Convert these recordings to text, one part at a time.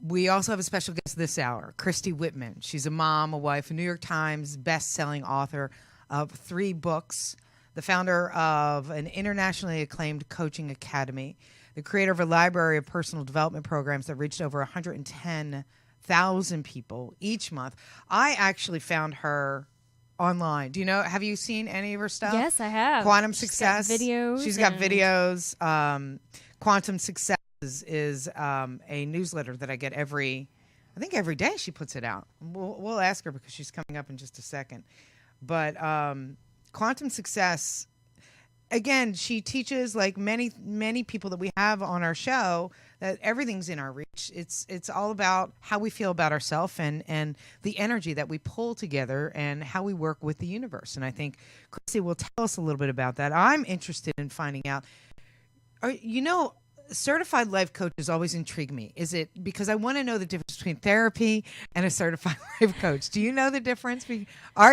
We also have a special guest this hour, Christy Whitman. She's a mom, a wife, a New York Times best-selling author of 3 books, the founder of an internationally acclaimed coaching academy, the creator of a library of personal development programs that reached over 110,000 people each month. I actually found her online. Do you know, have you seen any of her stuff? Yes, I have. Quantum Success. Videos. She's got videos. Quantum Success is a newsletter that I get every day she puts it out. We'll ask her because she's coming up in just a second. But Quantum Success, again, she teaches, like many people that we have on our show, that everything's in our reach. It's all about how we feel about ourselves and the energy that we pull together and how we work with the universe. And I think Christy will tell us a little bit about that. I'm interested in finding out. Certified life coaches always intrigue me. Is it because I want to know the difference between therapy and a certified life coach? Do you know the difference? Are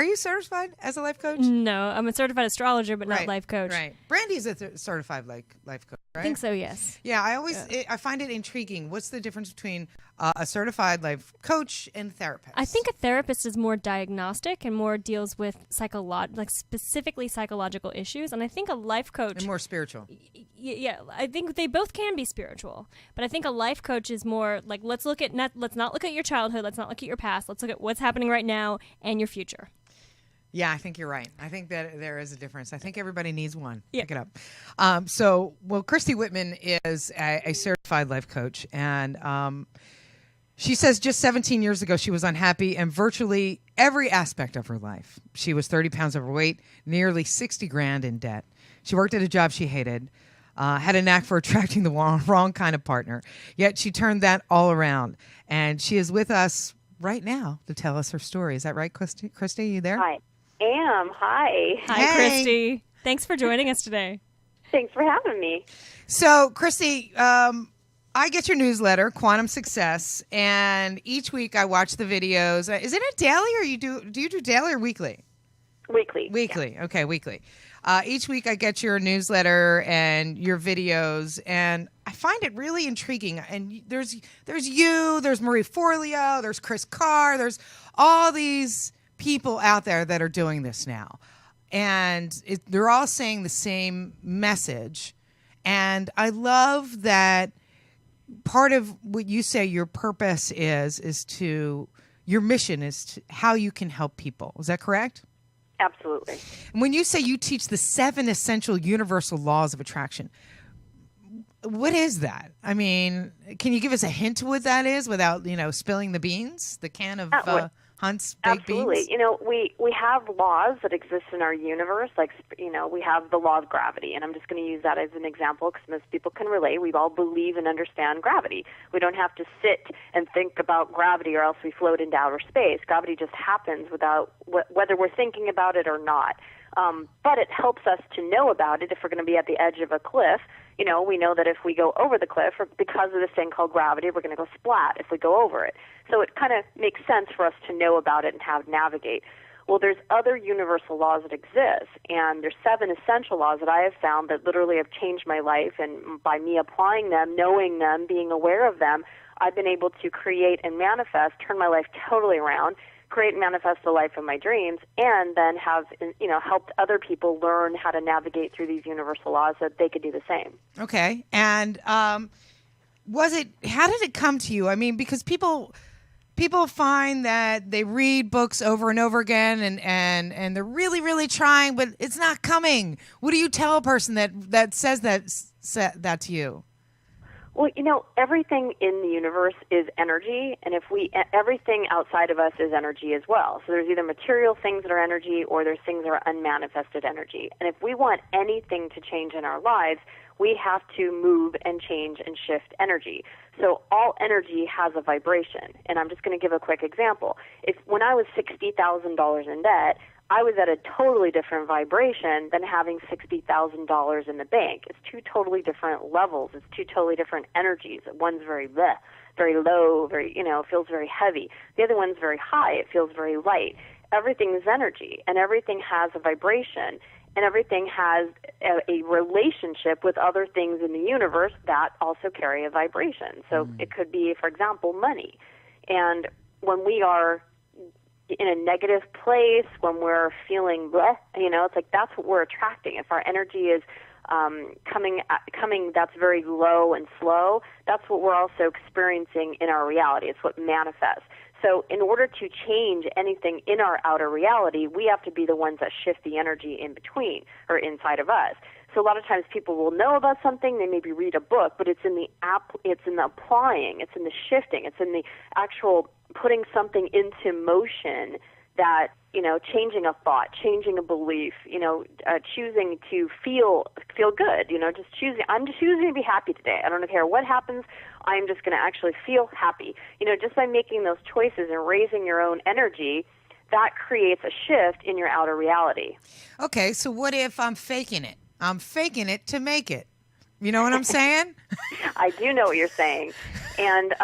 you certified as a life coach? No, I'm a certified astrologer, but not life coach. Right. Brandy's a certified life coach, right? I think so, yes. Yeah, I find it intriguing. What's the difference between a certified life coach and therapist? I think a therapist is more diagnostic and more deals with specifically psychological issues, and I think a life coach and more spiritual. Yeah, I think they both can be spiritual, but I think a life coach is more like let's not look at your childhood, let's not look at your past, let's look at what's happening right now and your future. Yeah, I think you're right. I think that there is a difference. I think everybody needs one. Yeah. Pick it up. Christy Whitman is a certified life coach, and she says just 17 years ago she was unhappy in virtually every aspect of her life. She was 30 pounds overweight, nearly $60,000 in debt. She worked at a job she hated, had a knack for attracting the wrong kind of partner. Yet she turned that all around, and she is with us right now to tell us her story. Is that right, Christy? Christy, you there? Hi. Hi. Hi, Hey. Christy. Thanks for joining us today. Thanks for having me. So, Christy, I get your newsletter, Quantum Success, and each week I watch the videos. Is it a daily, or do you do daily or weekly? Weekly. Weekly. Yeah. Okay, weekly. Each week I get your newsletter and your videos, and I find it really intriguing. And there's you, there's Marie Forleo, there's Chris Carr, there's all these people out there that are doing this now. And they're all saying the same message. And I love that part of what you say your purpose your mission is to how you can help people. Is that correct? Absolutely. And when you say you teach the 7 essential universal laws of attraction, what is that? I mean, can you give us a hint to what that is without, spilling the beans, the can of Hunt's baked beans? Absolutely. We have laws that exist in our universe. We have the law of gravity, and I'm just going to use that as an example because most people can relate. We all believe and understand gravity. We don't have to sit and think about gravity or else we float into outer space. Gravity just happens without whether we're thinking about it or not. But it helps us to know about it if we're going to be at the edge of a cliff. We know that if we go over the cliff, or because of this thing called gravity, we're going to go splat if we go over it. So it kind of makes sense for us to know about it and how to navigate. Well, there's other universal laws that exist, and there's 7 essential laws that I have found that literally have changed my life, and by me applying them, knowing them, being aware of them, I've been able to create and manifest, turn my life totally around, create and manifest the life of my dreams, and then have helped other people learn how to navigate through these universal laws so that they could do the same. Okay. And how did it come to you? I mean, because people find that they read books over and over again and they're really, really trying, but it's not coming. What do you tell a person that says that to you? Well, everything in the universe is energy, and everything outside of us is energy as well. So there's either material things that are energy or there's things that are unmanifested energy. And if we want anything to change in our lives, we have to move and change and shift energy. So all energy has a vibration. And I'm just going to give a quick example. When I was $60,000 in debt, I was at a totally different vibration than having $60,000 in the bank. It's 2 totally different levels. It's 2 totally different energies. One's very low, feels very heavy. The other one's very high. It feels very light. Everything is energy, and everything has a vibration. and everything has a relationship with other things in the universe that also carry a vibration. So it could be, for example, money. And when we are in a negative place, when we're feeling bleh, it's like that's what we're attracting. If our energy is coming that's very low and slow, that's what we're also experiencing in our reality. It's what manifests. So in order to change anything in our outer reality, we have to be the ones that shift the energy in between or inside of us. So a lot of times people will know about something, they maybe read a book, but it's in the applying, it's in the shifting, it's in the actual putting something into motion that, changing a thought, changing a belief, choosing to feel good, I'm just choosing to be happy today. I don't care what happens. I'm just going to actually feel happy. Just by making those choices and raising your own energy, that creates a shift in your outer reality. Okay, so what if I'm faking it? I'm faking it to make it. You know what I'm saying? I do know what you're saying. And,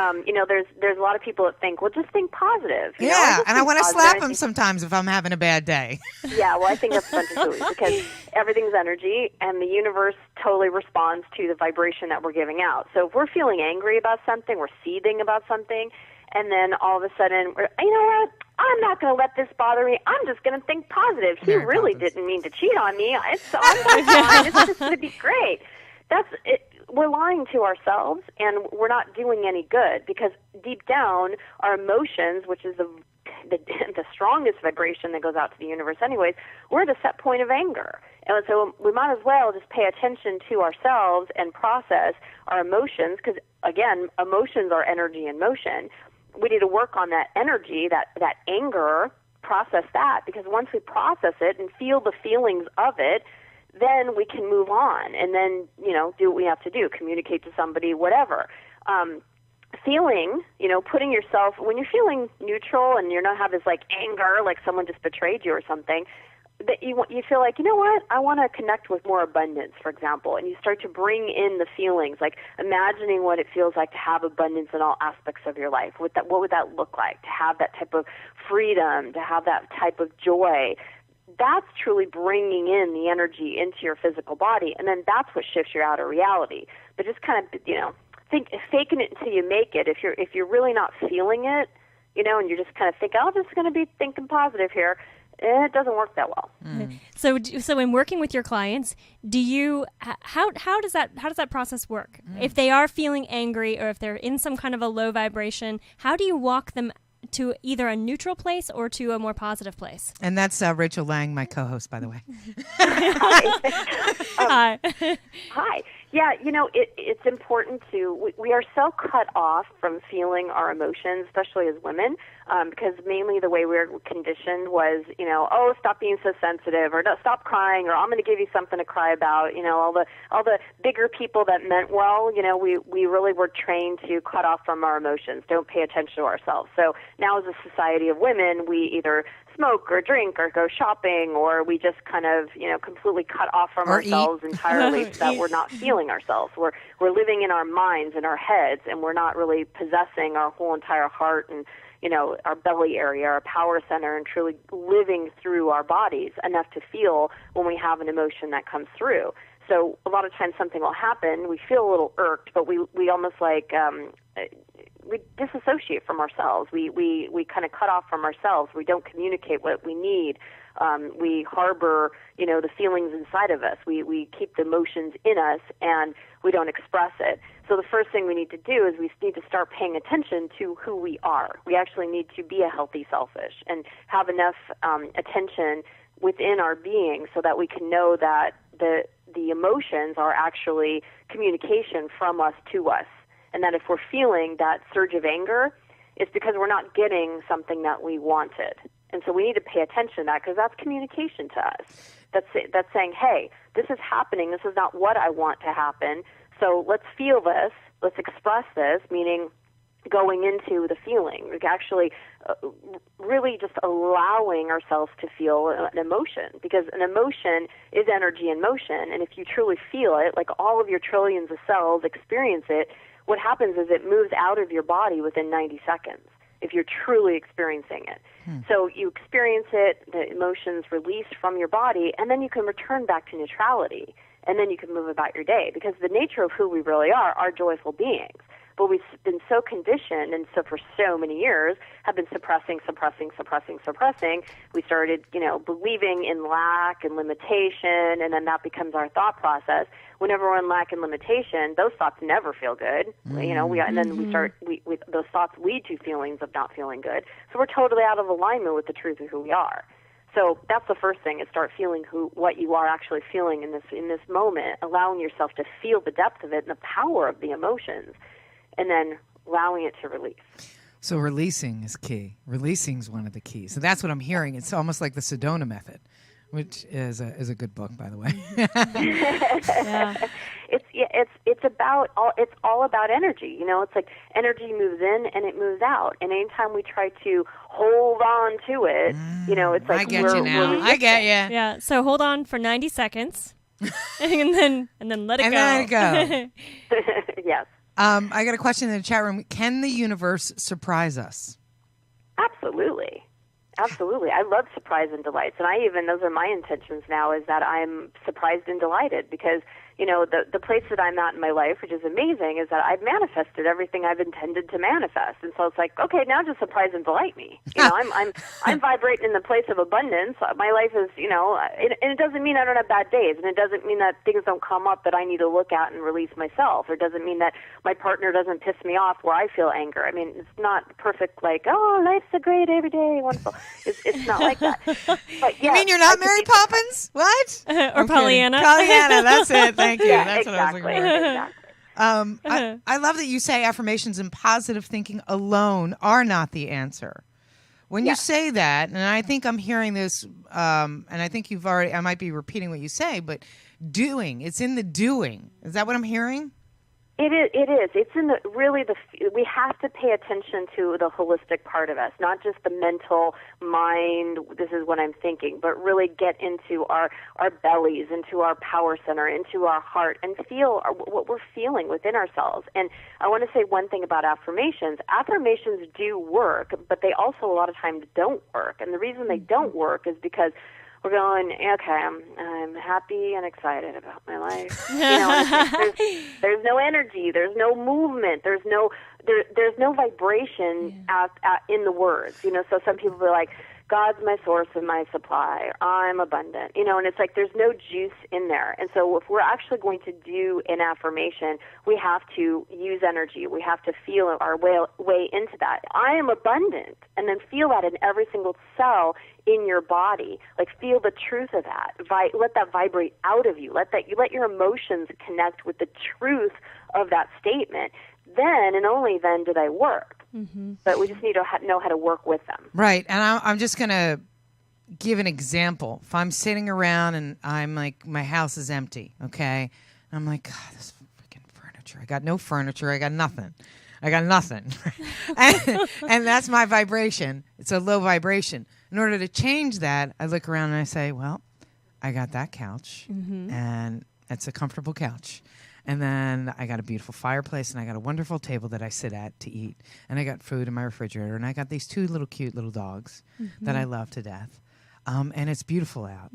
there's a lot of people that think, well, just think positive. And I want to slap them sometimes if I'm having a bad day. Yeah, well, I think that's a bunch of hooey because everything's energy, and the universe totally responds to the vibration that we're giving out. So if we're feeling angry about something, we're seething about something, and then all of a sudden, you know what? I'm not going to let this bother me. I'm just going to think positive. He really didn't mean to cheat on me. I'm fine. It's just going to be great. That's it. We're lying to ourselves, and we're not doing any good because deep down, our emotions, which is the strongest vibration that goes out to the universe anyways, we're at a set point of anger. And so we might as well just pay attention to ourselves and process our emotions because, again, emotions are energy in motion. We need to work on that energy, that anger, process that, because once we process it and feel the feelings of it, then we can move on and then, do what we have to do, communicate to somebody, whatever. Feeling, putting yourself, when you're feeling neutral and you're not have this like anger, like someone just betrayed you or something, that you feel like, you know what, I want to connect with more abundance, for example, and you start to bring in the feelings, like imagining what it feels like to have abundance in all aspects of your life. What would that look like, to have that type of freedom, to have that type of joy? That's truly bringing in the energy into your physical body, and then that's what shifts your outer reality. But just kind of, faking it until you make it. If you're really not feeling it, and you're just kind of thinking, I'm just going to be thinking positive here, it doesn't work that well. So in working with your clients, do you how does that process work? If they are feeling angry or if they're in some kind of a low vibration, how do you walk them to either a neutral place or to a more positive place? And that's Rachel Lang, my co-host, by the way. Hi. Hi. Yeah, it's important we are so cut off from feeling our emotions, especially as women, because mainly the way we were conditioned was, stop being so sensitive, or stop crying, or I'm going to give you something to cry about. All the bigger people that meant well, we really were trained to cut off from our emotions, don't pay attention to ourselves. So now as a society of women, we either smoke or drink or go shopping, or we just kind of, completely cut off from ourselves entirely so that we're not feeling ourselves. We're living in our minds and our heads, and we're not really possessing our whole entire heart and, our belly area, our power center, and truly living through our bodies enough to feel when we have an emotion that comes through. So a lot of times something will happen, we feel a little irked, but we almost like we disassociate from ourselves. We kind of cut off from ourselves. We don't communicate what we need. We harbor, the feelings inside of us. We keep the emotions in us, and we don't express it. So the first thing we need to do is we need to start paying attention to who we are. We actually need to be a healthy selfish and have enough attention within our being so that we can know that the emotions are actually communication from us to us. And that if we're feeling that surge of anger, it's because we're not getting something that we wanted. And so we need to pay attention to that because that's communication to us. That's saying, hey, this is happening. This is not what I want to happen. So let's feel this. Let's express this, meaning going into the feeling, like actually really just allowing ourselves to feel an emotion, because an emotion is energy in motion. And if you truly feel it, like all of your trillions of cells experience it, what happens is it moves out of your body within 90 seconds. if you're truly experiencing it. So you experience it, the emotions release from your body, and then you can return back to neutrality, and then you can move about your day, because the nature of who we really are joyful beings. But we've been so conditioned, and so for so many years have been suppressing. We started, believing in lack and limitation, and then that becomes our thought process. Whenever we're in lack and limitation, those thoughts never feel good. And then those thoughts lead to feelings of not feeling good. So we're totally out of alignment with the truth of who we are. So that's the first thing, is start feeling what you are actually feeling in this moment, allowing yourself to feel the depth of it and the power of the emotions, and then allowing it to release. So releasing is key. Releasing is one of the keys. So that's what I'm hearing. It's almost like the Sedona method, which is a good book, by the way. Yeah. It's all about energy. It's like energy moves in and it moves out. And anytime we try to hold on to it, it's like I get you now. I get you. Yeah. So hold on for 90 seconds, and then let it go. And then go. Yes. I got a question in the chat room. Can the universe surprise us? Absolutely. I love surprise and delights. And those are my intentions now, is that I'm surprised and delighted, because, the place that I'm at in my life, which is amazing, is that I've manifested everything I've intended to manifest. And so it's like, okay, now just surprise and delight me. I'm vibrating in the place of abundance. My life is, and it doesn't mean I don't have bad days, and it doesn't mean that things don't come up that I need to look at and release myself, or it doesn't mean that my partner doesn't piss me off where I feel anger. I mean, it's not perfect, like, oh, life's a great every day, wonderful. It's not like that. But yes, you mean you're not Mary Poppins? What? Or Pollyanna? Pollyanna, that's it. Thank you. Yeah, that's exactly. what I was looking for. Exactly. I love that you say affirmations and positive thinking alone are not the answer. When you say that, and I think I'm hearing this, and I think I might be repeating what you say, but it's in the doing. Is that what I'm hearing? It is. It's in we have to pay attention to the holistic part of us, not just the mental mind, this is what I'm thinking, but really get into our bellies, into our power center, into our heart, and feel what we're feeling within ourselves. And I want to say one thing about affirmations. Affirmations do work, but they also a lot of times don't work. And the reason they don't work is because we're going, okay, I'm happy and excited about my life. There's no energy, there's no movement, there's no vibration in the words. So some people are like, God's my source and my supply, or I'm abundant, and it's like there's no juice in there. And so if we're actually going to do an affirmation, we have to use energy. We have to feel our way into that. I am abundant, and then feel that in every single cell in your body. Like, feel the truth of that. Let that vibrate out of you. Let your emotions connect with the truth of that statement. Then and only then do they work. Mm-hmm. But we just need to know how to work with them. Right. And I'm just going to give an example. If I'm sitting around and I'm like, my house is empty, okay? And I'm like, God, this freaking furniture. I got no furniture. I got nothing. and that's my vibration. It's a low vibration. In order to change that, I look around and I say, well, I got that couch, and it's a comfortable couch. And then I got a beautiful fireplace, and I got a wonderful table that I sit at to eat. And I got food in my refrigerator, and I got these two cute little dogs that I love to death. And it's beautiful out.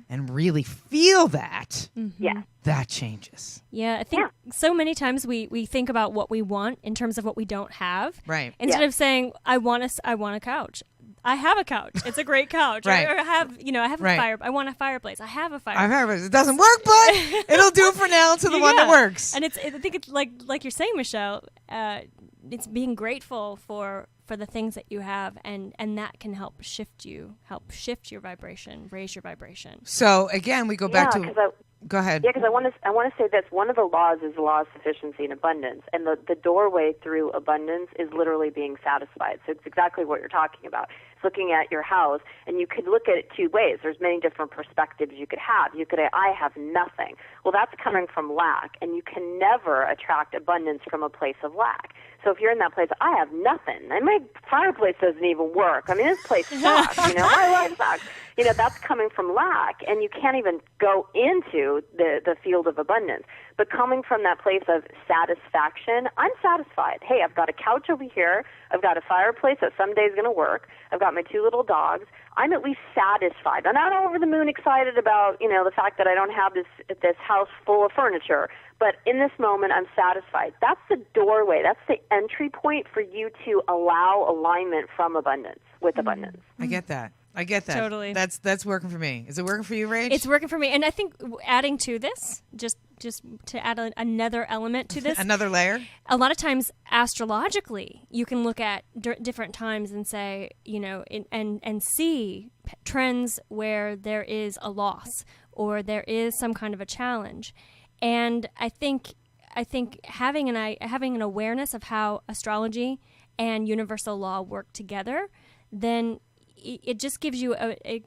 And really feel that. Yeah. That changes. Yeah, I think so many times we think about what we want in terms of what we don't have. Right. Instead of saying, I want a couch. I have a couch. It's a great couch. Right. Or I have a fire. I want a fireplace. I have a fireplace. It doesn't work, but it'll do for now to the one that works. And I think it's like you're saying, Michelle, it's being grateful for the things that you have, and that can help shift your vibration, raise your vibration. So again, we go back to... Go ahead. Yeah, because I want to say this. One of the laws is the law of sufficiency and abundance, and the doorway through abundance is literally being satisfied. So it's exactly what you're talking about. It's looking at your house, and you could look at it two ways. There's many different perspectives you could have. You could say, I have nothing. Well, that's coming from lack, and you can never attract abundance from a place of lack. So if you're in that place, I have nothing, and my fireplace doesn't even work. I mean, this place sucks. My life sucks. That's coming from lack, and you can't even go into the field of abundance. But coming from that place of satisfaction, I'm satisfied. Hey, I've got a couch over here. I've got a fireplace that someday is going to work. I've got my 2 little dogs. I'm at least satisfied. I'm not over the moon excited about, the fact that I don't have this house full of furniture. But in this moment, I'm satisfied. That's the doorway. That's the entry point for you to allow alignment from abundance, with abundance. I get that. Totally. That's working for me. Is it working for you, Rach? It's working for me. And I think adding to this, just to add another element to this. Another layer? A lot of times, astrologically, you can look at different times and say, and see trends where there is a loss or there is some kind of a challenge. And I think having an awareness of how astrology and universal law work together, then it just gives you a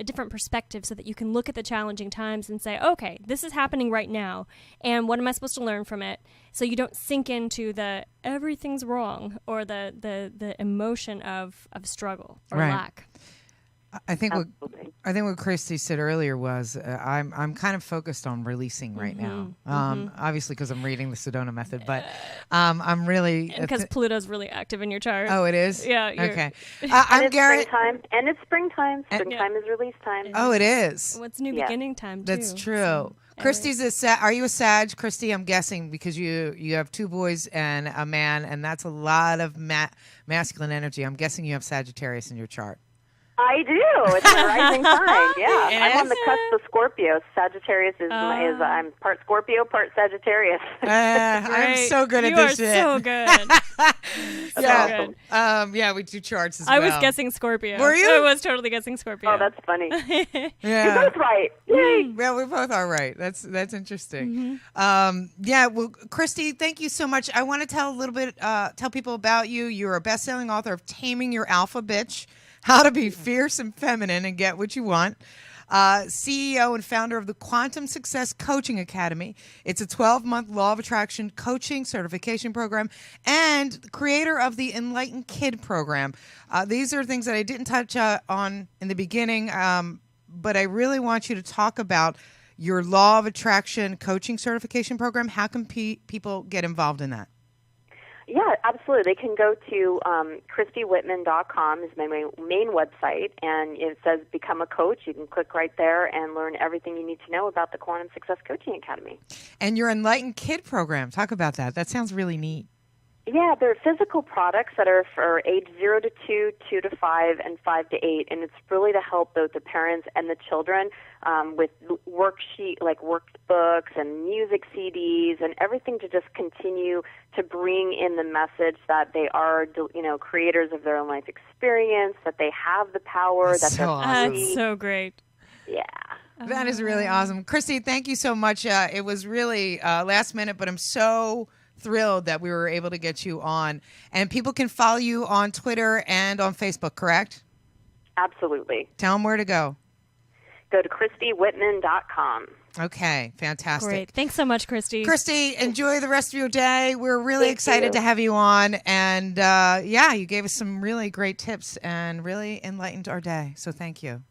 different perspective, so that you can look at the challenging times and say, okay, this is happening right now, and what am I supposed to learn from it? So you don't sink into the everything's wrong or the emotion of struggle or lack. I think what Christy said earlier was I'm kind of focused on releasing right now. Obviously, because I'm reading the Sedona method, but I'm really because Pluto's really active in your chart. Oh, it is. Yeah. Okay. I'm Garrett. And it's springtime. Springtime is release time. Oh, it is. What's new beginning time too? That's true. Christy's are you a Sag, Christy? I'm guessing because you have 2 boys and a man, and that's a lot of masculine energy. I'm guessing you have Sagittarius in your chart. I do. It's my rising sign. Yeah, I'm on the cusp of Scorpio. Sagittarius is I'm part Scorpio, part Sagittarius. I'm so good at this shit. You are so good. Yeah. Awesome. Yeah, we do charts as well. I was guessing Scorpio. Were you? I was totally guessing Scorpio. Oh, that's funny. Yeah. You're both right. Yay. Yeah, we both are right. That's interesting. Well, Christy, thank you so much. I want to tell people about you. You're a best-selling author of Taming Your Alpha Bitch: How to Be Fierce and Feminine and Get What You Want. CEO and founder of the Quantum Success Coaching Academy. It's a 12-month law of attraction coaching certification program, and creator of the Enlightened Kid program. These are things that I didn't touch on in the beginning, but I really want you to talk about your law of attraction coaching certification program. How can people get involved in that? Yeah, absolutely. They can go to ChristyWhitman.com is my main website, and it says Become a Coach. You can click right there and learn everything you need to know about the Quantum Success Coaching Academy. And your Enlightened Kid program, talk about that. That sounds really neat. Yeah, they're physical products that are for age 0 to 2, 2 to 5, and 5 to 8, and it's really to help both the parents and the children with workbooks and music CDs and everything to just continue to bring in the message that they are, creators of their own life experience, that they have the power. That's so awesome. That's so great. Yeah. That is really awesome. Christy, thank you so much. It was really last minute, but I'm so thrilled that we were able to get you on. And people can follow you on Twitter and on Facebook, correct? Absolutely. Tell them where to go. Go to ChristyWhitman.com. Okay, fantastic. Great. Thanks so much, Christy. Christy, enjoy the rest of your day. We're really excited to have you on. And you gave us some really great tips and really enlightened our day. So thank you.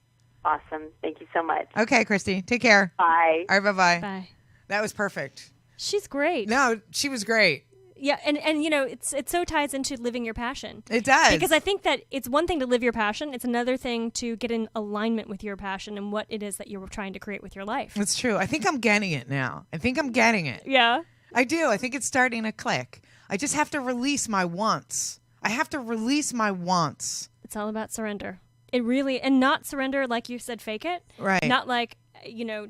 Awesome. Thank you so much. Okay, Christy. Take care. Bye. All right, bye-bye. Bye. That was perfect. She's great. No, she was great. Yeah, and it so ties into living your passion. It does. Because I think that it's one thing to live your passion. It's another thing to get in alignment with your passion and what it is that you're trying to create with your life. That's true. I think I'm getting it now. Yeah. I do. I think it's starting to click. I just have to release my wants. It's all about surrender. It really, and not surrender like you said, fake it. Right. Not like,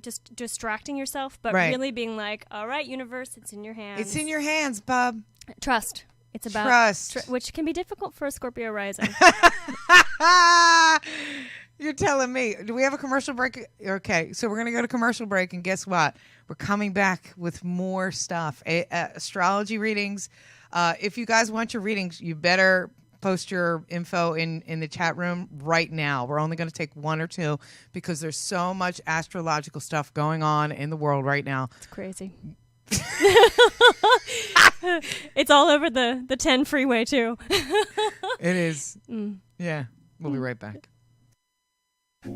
just distracting yourself, but really being like, all right, universe, it's in your hands. It's in your hands, bub. Trust. It's about trust. Which can be difficult for a Scorpio rising. You're telling me. Do we have a commercial break? Okay, so we're going to go to commercial break, and guess what? We're coming back with more stuff. Astrology readings. If you guys want your readings, you better post your info in the chat room right now. We're only going to take 1 or 2 because there's so much astrological stuff going on in the world right now. It's crazy. It's all over the 10 freeway too. It is. Yeah. We'll be right back.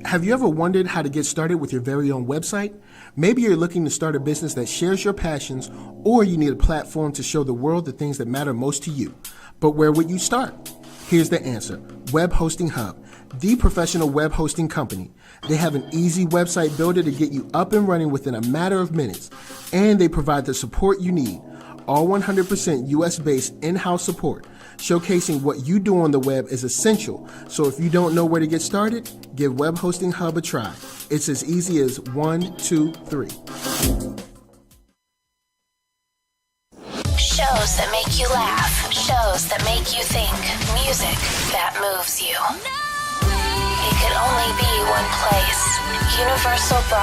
Have you ever wondered how to get started with your very own website? Maybe you're looking to start a business that shares your passions, or you need a platform to show the world the things that matter most to you. But where would you start? Here's the answer. Web Hosting Hub, the professional web hosting company. They have an easy website builder to get you up and running within a matter of minutes, and they provide the support you need. All 100% US-based in-house support. Showcasing what you do on the web is essential, so if you don't know where to get started, give Web Hosting Hub a try. It's as easy as 1, 2, 3. Shows that make you laugh. Shows that make you think. Music that moves you. It could only be one place. Universal Broadcasting.